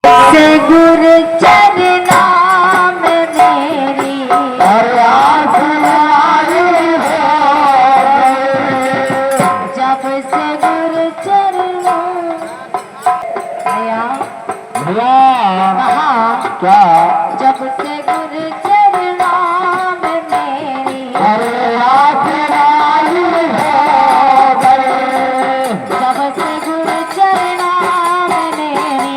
से गुरु चरना में मेरी जब से गुरु चरना भैया क्या जब से गुरु चरना में मेरी जब से गुरु चरना में मेरी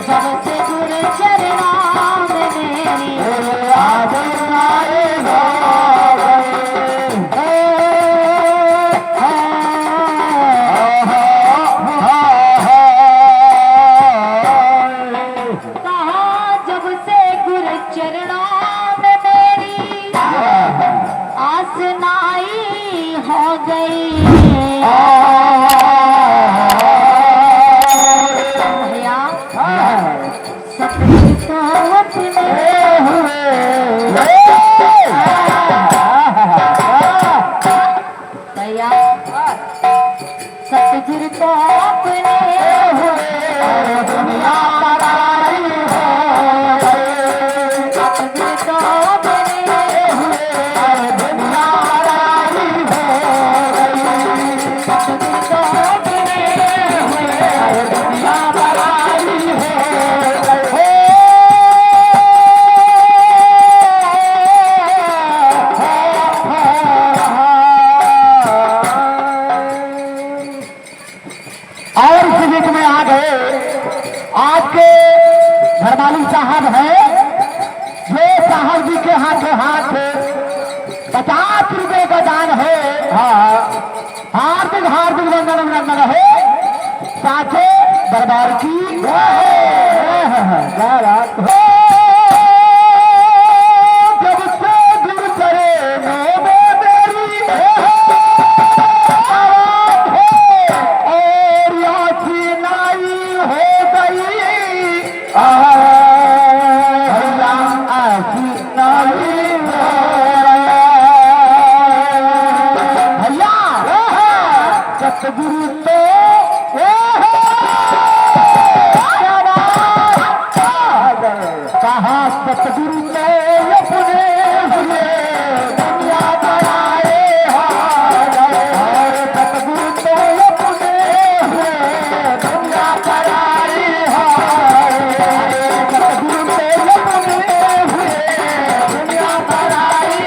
जब से गुरु चरना में मेरी कहा जब से गुरु चरना में मेरी आसनाई हो गई भैया सतगुरु तो अपने भैया सतगुरु तो अपने सतगुरु तो अपने सतगुरु तो अपने और इस बीच में आ गए आज के घरवाली साहब हैं जो साहब जी के हाथों हाथ 50 रुपए का दान है। हार्दिक हार्दिक वंदन अभिनंदन है साथे दरबार की क्या बात है। जब से गुरु करे मेरी और याचनाई हो गई सतगुरु तो कहा सतगुरु ने अपने हुए दुनिया बनाए सतगुरु तो अपने हुए दुनिया बनाई सतगुरु तो अपने हुए दुनिया बनाई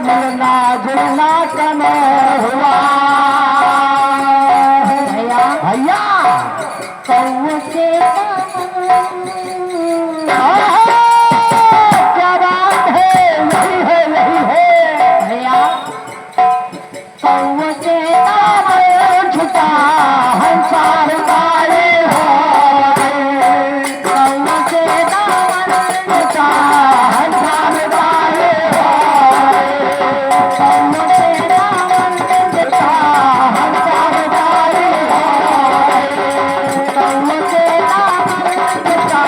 मिलना जुलना कम हुआ भैया भैया कौओं से क्या बात है, यही है यही है भैया कौओं से झुका हंसार गाए हो कौओं से दामन झुका हंसार गाए हो कौओं से दामन झुका हंसार गाए हो कौओं से दामन झुका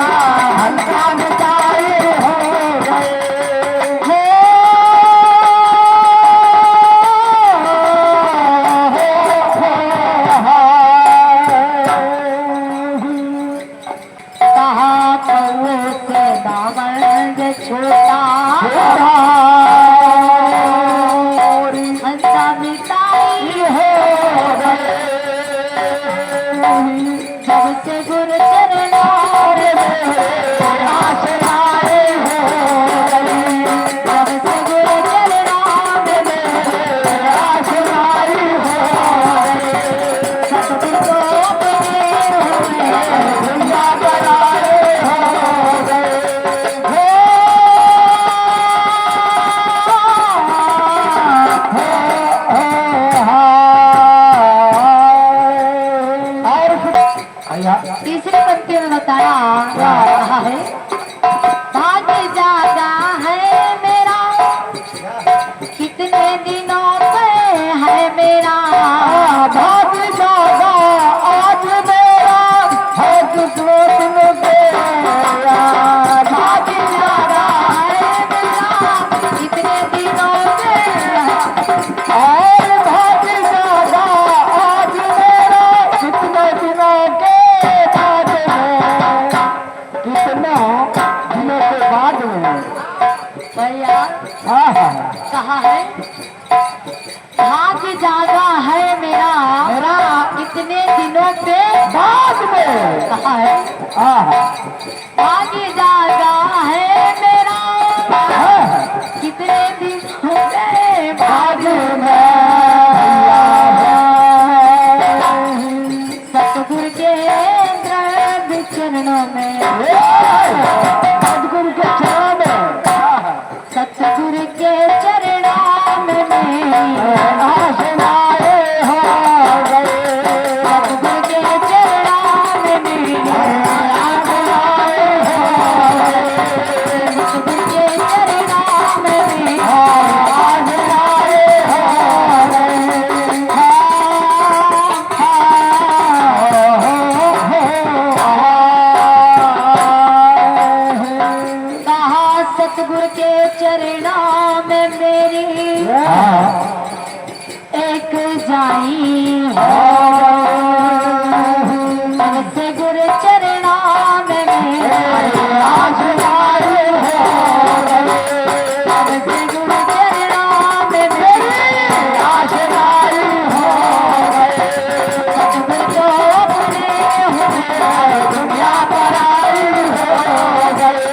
हंसार गाए हो कहा कौओं से दामन छोटा हंसा मिटाई जब से गुरु चरणों जब से गुरु चरणों सतगुरु को अपने तीसरी पंक्ति में बताया जा रहा है भाग्य ज्यादा है मेरा कितने दिनों पे है मेरा भाग्य ज्यादा आज मेरा है कितने दिन तेरा भाग्य ज्यादा है मेरा कितने दिनों पे और भाग्य ज्यादा आज मेरा कितने दिनों के बाद में कितना दिनों के बाद में भैया कहा है भाग्य ज्यादा है मेरा मेरा कितने दिनों पे बाद में कहा है भाग्य ज्यादा है मेरा कितने दिनों पे बाद में सतगुरु के द्रव्य चरणों में सदगुरु के चरणों में सतगुरु के चरणों में आसनाए हो गए सतगुरु के चरणों में आसनाए हो गए सतगुरु के चरणों में आसनाए हो गए कहा सतगुरु के चरणों में मेरी एक जाई मन से गुरु चरणों में मेरे आसनाए हो गए मन से गुरु चरणों में मेरे आसनाए हो गए सतगुरु को अपने हुए दुनिया पर आई हो गए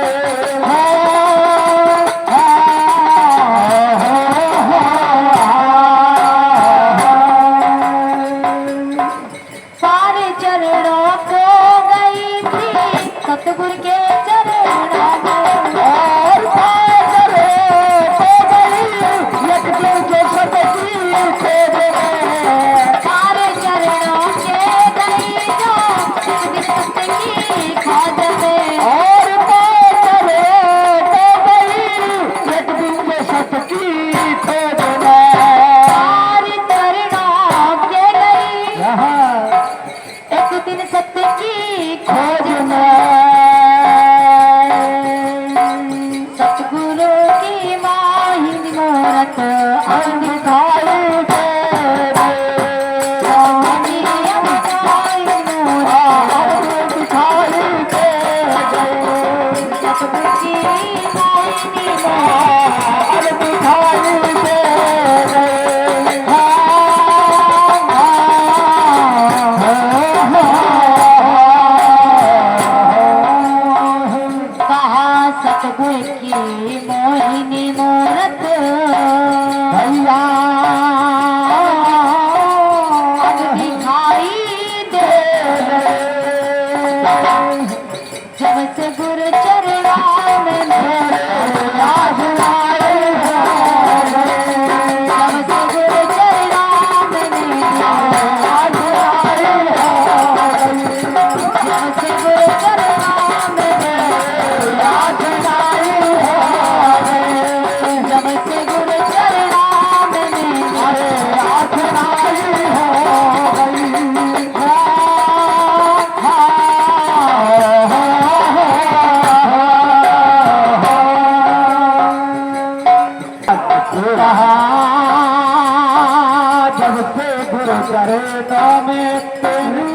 जब से गुरु चरणों में तेरी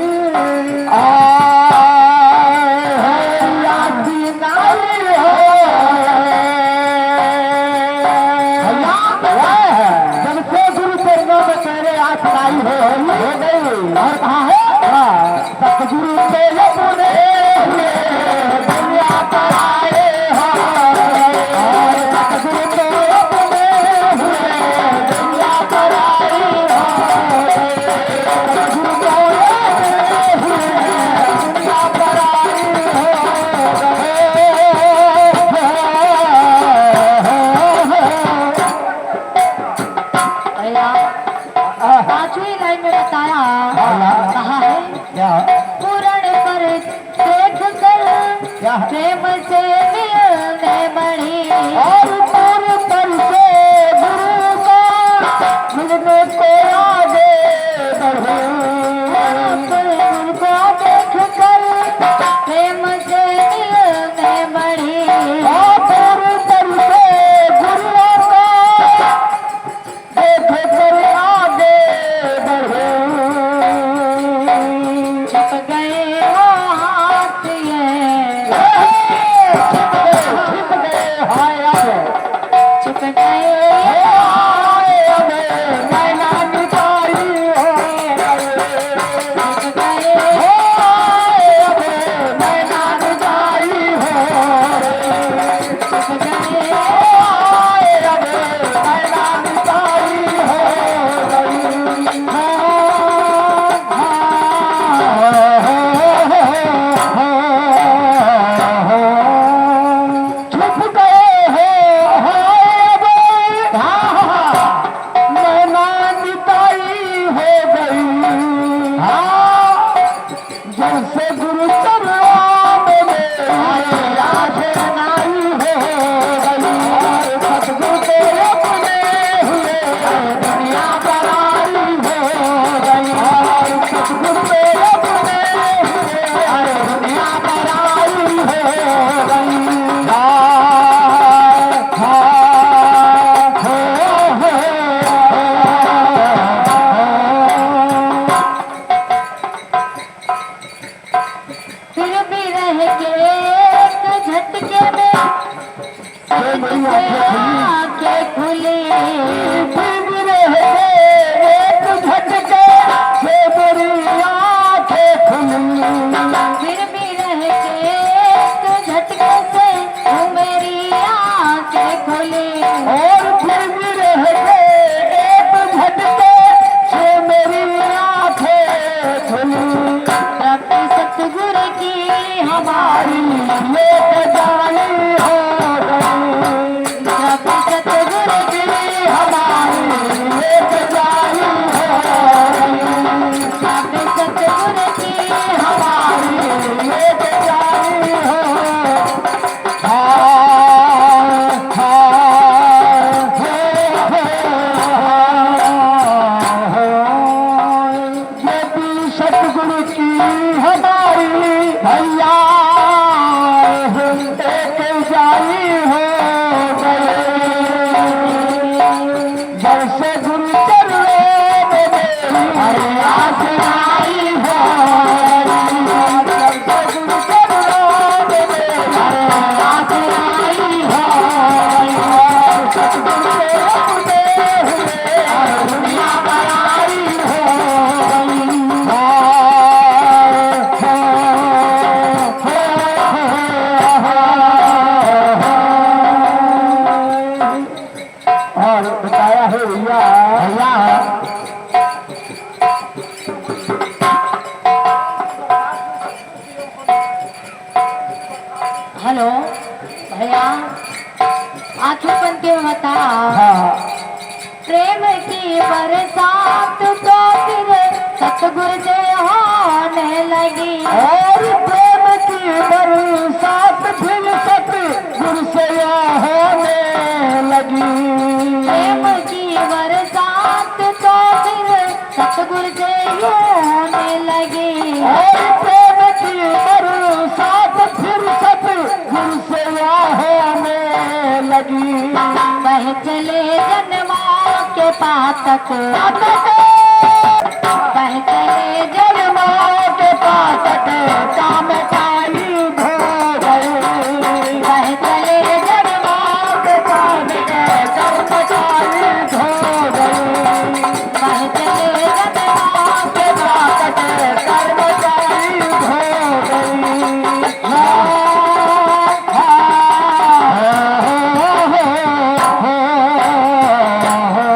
यादी नाई हो, जब से गुरु चरणों में तेरे आसनाई हो गई। और कहा है सतगुरु के अपने दुनिया पर आए हो, और सतगुरु के अपने दुनिया पर आए हो, सतगुरु के दुनिया पर आए भैया पांचवी लाइन में बताया, कहा है पूरण पर देख कर प्रेम से मिलने बड़ी, और पर से गुरु का मिलने को आगे बढ़े, गुरु को देख कर प्रेम से मिलने बड़ी, और पर से गुरु का देख कर आगे बढ़े। छिप गए वो हाथ ये, छिप गए हाय आगे, छिप गए हाय आगे नैना निकाली हो गए, छिप गए हाय आगे नैना निकाली हो गए, छिप गए हाय आगे नैना निकाली हो गई। छुप गए हो नैना निताई हो गई। जब से गुरु चरणों में मेरी आशनाई हो गई, सतगुरु के अपने हुए दुनिया पर आई हो गई, सतगुरु के अपने हुए दुनिया पर आई हो गई। फिर भी रह के एक झटके में आंखें खुली, फिर रह गए एक झटके से मेरी आंखें खुली, फिर भी रह के एक झटके से मेरी आंखें खुली, और फिर भी रह गए एक झटके से मेरी आंखें खुली। प्रभु सतगुरु की हमारी लेक जानी हो गई, प्रभु सतगुरु की हमारी लेक जानी हो गई, प्रभु सतगुरु की हमारी लेक जानी हो। यदि सतगुरु की हमारी भैया एक जाई हो गए, जब से गुरु चरणों में मेरी आशनाई हो गई, जब से गुरु चरणों में मेरी आशनाई हो गई, सतगुरु के अपने हुए दुनिया पर आई हो गई। और बताया है भैया भैया हेलो भैया आंखें बंद के बता, प्रेम की बरसात तो फिर सतगुरु से होने लगी, और प्रेम की बरसात फिर सतगुरु से होने लगी, प्रेम की बरसात तो फिर सतगुरु से होने लगी, और प्रेम की बरसात फिर सतगुरु से होने लगी बह चले जन्मा के पातक बह चले जन्मा के पातक काम काई धो गई बह चले जन्मा के पातक कर्म काई धो गई बह चले जन्मा के पातक कर्म काई धो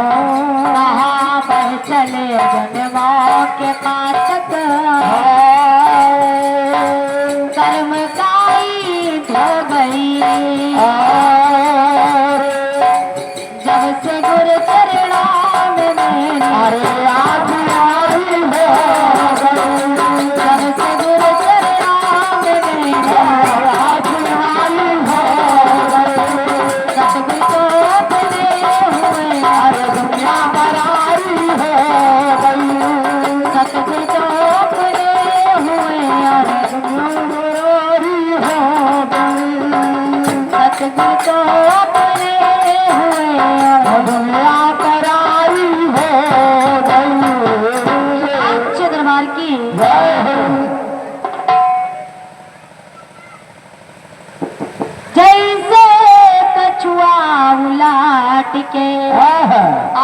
कहाँ बह चले जन्मा के पातक कर्म काई धो गई जब से गुरु चरणा में मेरे अरे आज आई हो जब से गुरु चरणा में मेरे आज आई हो सतगुरु को अपने हुए अरे दुनिया बरारी हो गई सतगुरु को अपने हुए और बरारी हो गई सतगुरु को अपने हुए और दुनिया बरारी हो गई अच्छे दरबार की जैसे कछुआ उलाट के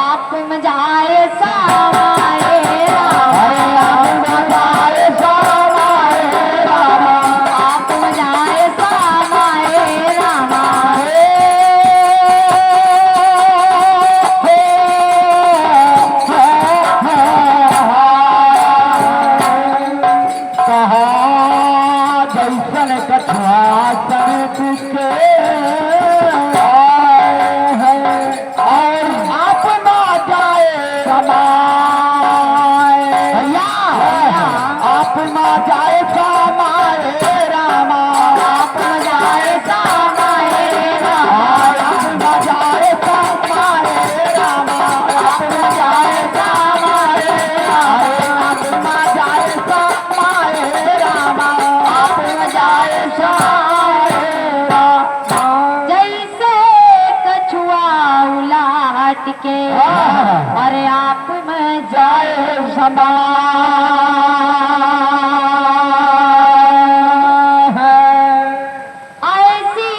आप में जाए सामाए राम आप में जाए सामाए रामा जैसन कछुआ सन और आप ना जाए समाए आप ना जाए समाए रामा आप में जाए सामाए राम आप ना जाए समाए रामा आप ना जाए समाए आप ना जाए समाए रामा आप ना जाए समाए जैसे कछुआ उलाट के अरे आप में जाए समा ऐसी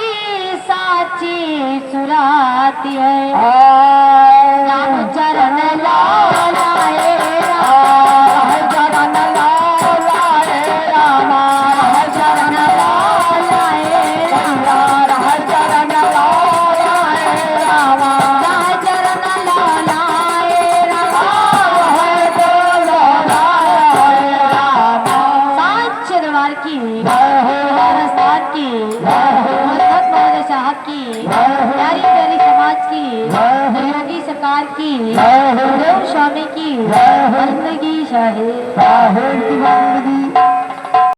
साची सुराती है राम चरण लाए जगन लाए रामा चरण लाए चरण लाए रामा चरण लाए साच दरबार की रसदार की मोहम्मद मौलाना साहब की प्यारी प्यारी समाज की योगी सरकार की देव स्वामी की बंदगी शाहे साहेब की बंदगी